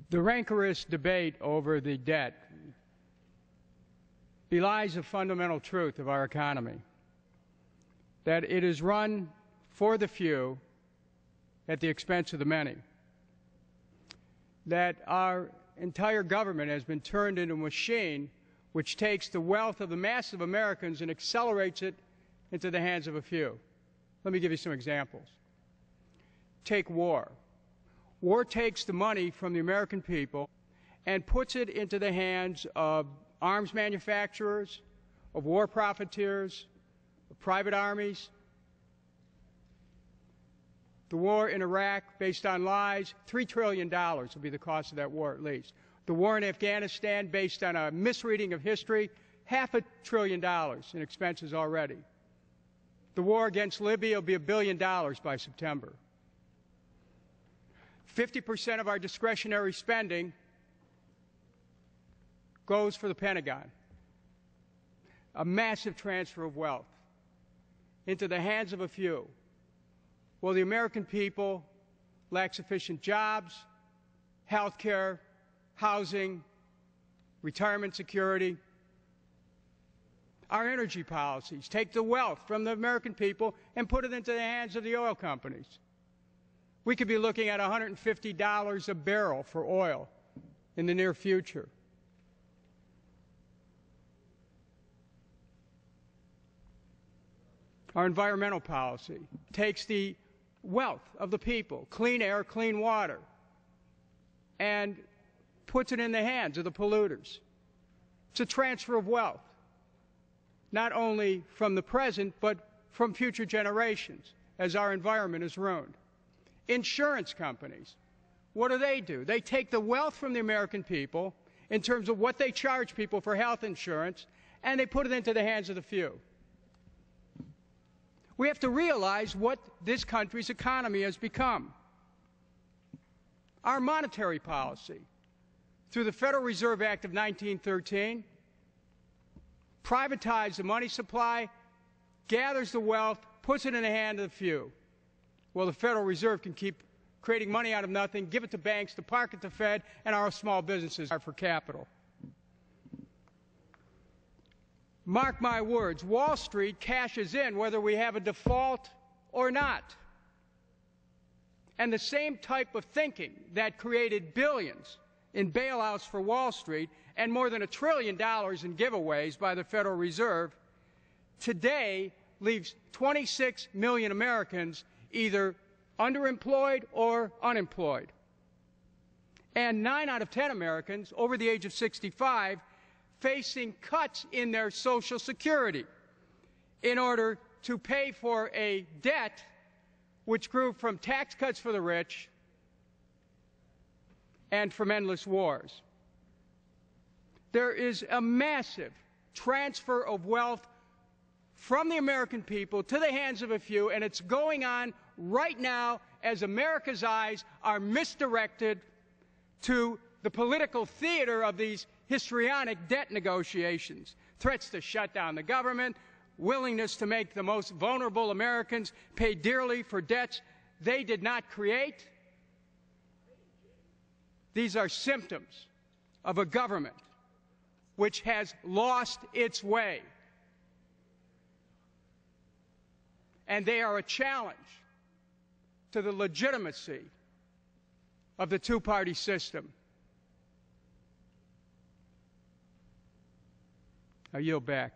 The rancorous debate over the debt belies a fundamental truth of our economy, that it is run for the few at the expense of the many, that our entire government has been turned into a machine which takes the wealth of the mass of Americans and accelerates it into the hands of a few. Let me give you some examples. Take war. War takes the money from the American people and puts it into the hands of arms manufacturers, of war profiteers, of private armies. The war in Iraq, based on lies, $3 trillion will be the cost of that war at least. The war in Afghanistan, based on a misreading of history, $500 billion in expenses already. The war against Libya will be $1 billion by September. 50% of our discretionary spending goes for the Pentagon. A massive transfer of wealth into the hands of a few. Well, the American people lack sufficient jobs, health care, housing, retirement security. Our energy policies take the wealth from the American people and put it into the hands of the oil companies. We could be looking at $150 a barrel for oil in the near future. Our environmental policy takes the wealth of the people, clean air, clean water, and puts it in the hands of the polluters. It's a transfer of wealth, not only from the present, but from future generations, as our environment is ruined. Insurance companies, what do? They take the wealth from the American people in terms of what they charge people for health insurance, and they put it into the hands of the few. We have to realize what this country's economy has become. Our monetary policy, through the Federal Reserve Act of 1913, privatized the money supply, gathers the wealth, puts it in the hand of the few. Well, the Federal Reserve can keep creating money out of nothing, give it to banks, to park at the Fed, and our small businesses are for capital. Mark my words, Wall Street cashes in whether we have a default or not. And the same type of thinking that created billions in bailouts for Wall Street and more than $1 trillion in giveaways by the Federal Reserve today leaves 26 million Americans either underemployed or unemployed. And 9 out of 10 Americans over the age of 65 facing cuts in their Social Security in order to pay for a debt which grew from tax cuts for the rich and from endless wars. There is a massive transfer of wealth from the American people to the hands of a few, and it's going on right now as America's eyes are misdirected to the political theater of these histrionic debt negotiations, threats to shut down the government, willingness to make the most vulnerable Americans pay dearly for debts they did not create. These are symptoms of a government which has lost its way. And they are a challenge to the legitimacy of the two-party system. I yield back.